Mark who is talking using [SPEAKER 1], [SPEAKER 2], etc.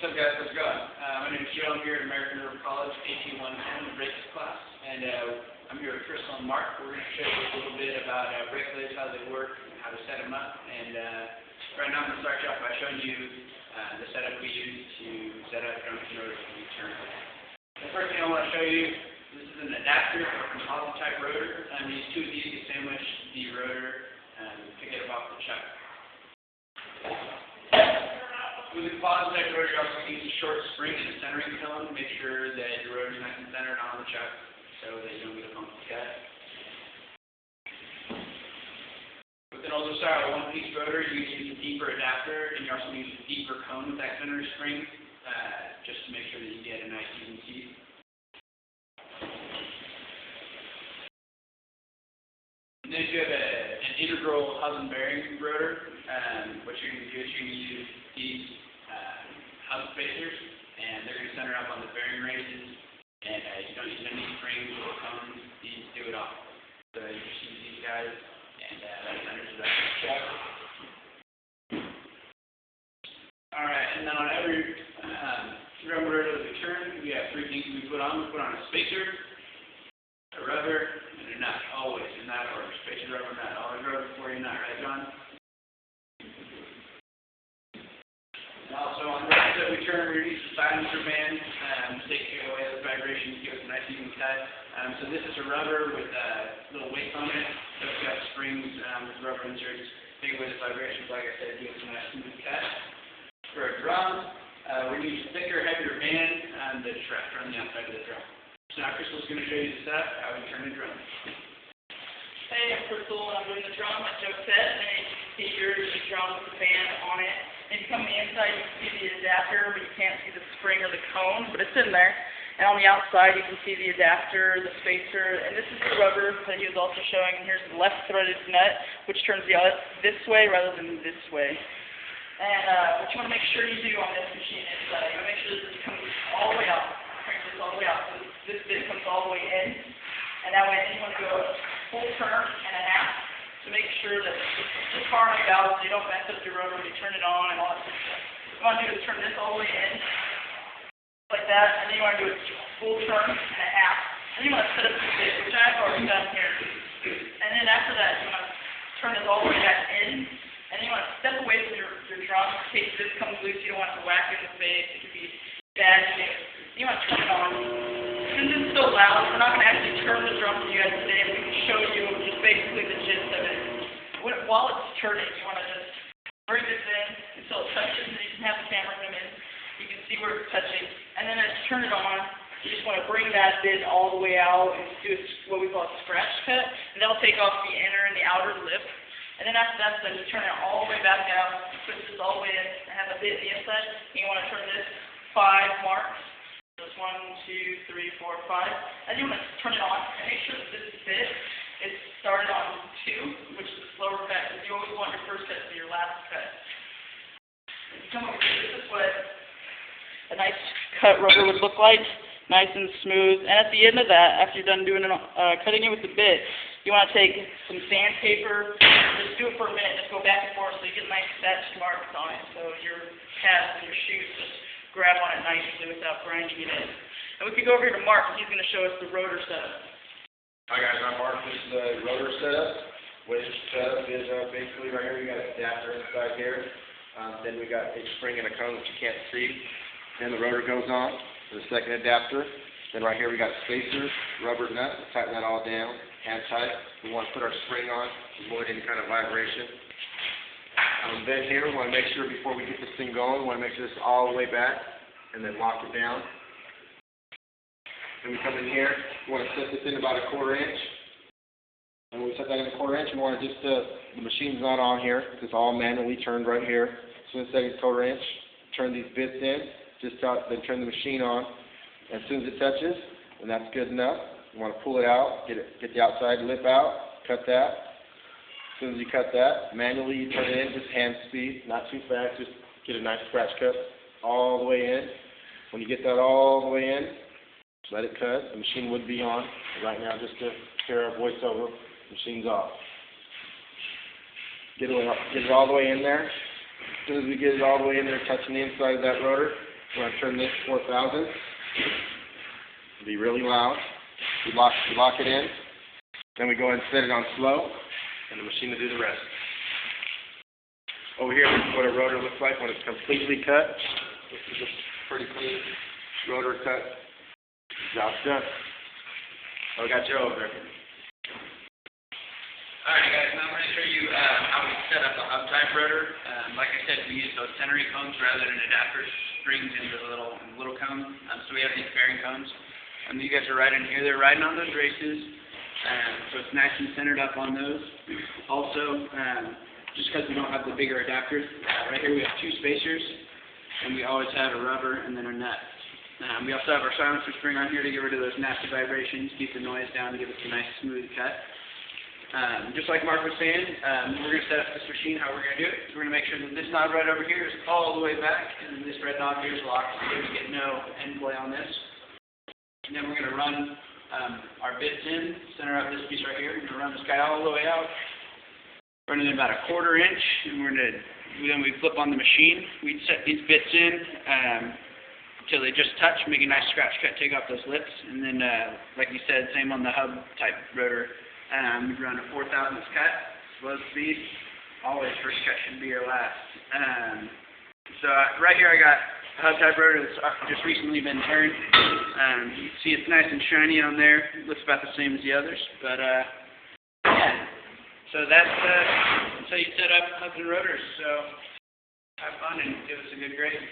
[SPEAKER 1] What's up, guys? How's it going? My name is Joe. I'm here at American River College, AT110, the brakes class, and I'm here with Crystal and Mark. We're going to show you a little bit about brake lathes, how they work, and how to set them up. And right now I'm going to start you off by showing you the setup we use to set up junction rotors when we turn. The first thing I want to show you, this is an adapter for a composite type rotor. Use two of these to sandwich the rotor to get it off the chuck. With the composite type rotor, you also use a short spring and a centering cone to make sure that your rotor is nice and centered on the chuck so that you don't get a funky cut. With an older style one-piece rotor, you use a deeper adapter, and you also use a deeper cone with that center spring just to make sure that you get a nice even teeth. And then if you have an integral hub and bearing rotor, what you're going to do is you're going to use these hub spacers, and they're going to center up on the bearing races, and you don't use any springs or cones. These do it all. So you just use these guys, and that centers it up in the chuck. Alright, and then on every rubber rotor that we turn, we have three things we put on. We put on a spacer, a rubber, and a nut, always in that order. Spacer, rubber, nut. Always rubber before your nut, right, John? Also, on the right that we turn, we use the silencer band to take away the vibrations, give us a nice even cut. So this is a rubber with little weights on it. So it's got springs with rubber inserts. Take away the vibrations, like I said, give us a nice smooth cut. For a drum, we use a thicker, heavier band that's wrapped around the outside of the drum. So now Crystal's going to show you the setup, how we turn the drum.
[SPEAKER 2] Hey, I'm Crystal, and I'm doing the drum, like Joe said, and you can see here's the drum with the band on it. And you come on the inside, you can see the adapter, but you can't see the spring or the cone, but it's in there. And on the outside, you can see the adapter, the spacer, and this is the rubber that he was also showing. And here's the left threaded nut, which turns this way rather than this way. And what you want to make sure you do on this machine is you want to make sure that this comes all the way out. Crank this all the way out. So this bit comes all the way in. And that way, you want to go full turn and a half to make sure that it's far enough out so you don't mess up your rotor when you turn it on and all that stuff. What you want to do is turn this all the way in, like that, and then you want to do a full turn and a half. And then you want to set up the bit, which I've already done here. And then after that, you want to turn this all the way back in, and then you want to step away from your drum in case this comes loose. You don't want to whack it in the face. It could be bad shape. You want to turn it on. Since it's so loud, we're not going to actually turn the drum for you guys today. We can show you just basically the gist of it. While it's turning, you want to just bring this in until it touches, and you can have the camera come in. You can see where it's touching. And then as you turn it on, you just want to bring that bit all the way out and do what we call a scratch cut. And that'll take off the inner and the outer lip. And then after that, then you turn it all the way back out, push this all the way in, and have a bit in the inside. And you want to turn this 5 marks. There's 1, 2, 3, 4, 5. And you want to turn it on and make sure that this bit is started on 2, which is the slower cut, because you always want your first cut to be your last cut. If you come over here, this is what a nice cut rubber would look like, nice and smooth. And at the end of that, after you're done doing it, cutting it with the bit, you want to take some sandpaper, just do it for a minute, just go back and forth so you get nice stretch marks on it, so your pads and your shoes just grab on it nicely without grinding it in. And we can go over here to Mark, and he's going to show us the rotor setup.
[SPEAKER 3] Hi guys, I'm Mark. This is the rotor setup. Which setup is basically right here. We got an adapter inside here. Then we got a spring and a cone which you can't see. Then the rotor goes on to the second adapter. Then right here we got spacers, rubber nut. Tighten that all down, hand tight. We want to put our spring on, avoid any kind of vibration. Then here, we want to make sure before we get this thing going, we want to make sure this is all the way back, and then lock it down. Then we come in here, we want to set this in about 1/4 inch. And when we set that in 1/4 inch, we want to just, the machine's not on here, it's all manually turned right here. So instead of 1/4 inch, turn these bits in, then turn the machine on. As soon as it touches, then that's good enough. You want to pull it out, get the outside lip out, cut that. As soon as you cut that, manually you turn it in, just hand speed, not too fast, just get a nice scratch cut all the way in. When you get that all the way in, let it cut. The machine would be on. Right now, just to hear our voiceover, the machine's off. Get it all the way in there. As soon as we get it all the way in there, touching the inside of that rotor, We're going to turn this 4,000. It'll be really loud. We lock it in. Then we go ahead and set it on slow, and the machine will do the rest. Over here, this is what a rotor looks like when it's completely cut. This is a pretty clean rotor cut. Job's done. Oh, we got Joe over there.
[SPEAKER 1] Alright guys, now I'm going to show you how we set up a hub type rotor. Like I said, we use those tenary cones rather than adapter strings into the little cones. So we have these bearing cones. You guys are riding here, they're riding on those races. So it's nice and centered up on those. Also, just because we don't have the bigger adapters, right here we have two spacers, and we always have a rubber and then a nut. We also have our silencer spring on here to get rid of those nasty vibrations, keep the noise down, and give us a nice smooth cut. Just like Mark was saying, we're going to set up this machine. How we're going to do it, we're going to make sure that this knob right over here is all the way back, and then this red knob here is locked, so we get no end play on this. And then we're going to run our bits in, center up this piece right here. We're going to run this guy all the way out, running it about 1/4 inch, and then we flip on the machine. We set these bits in until they just touch, make a nice scratch cut, take off those lips, and then, like you said, same on the hub type rotor. We run a 4,000 cut, slow speed. Always first cut should be your last. So right here I got a hub type rotor that's just recently been turned. You can see it's nice and shiny on there. It looks about the same as the others, but yeah. So that's how you set up hubs and rotors. So have fun and give us a good grade.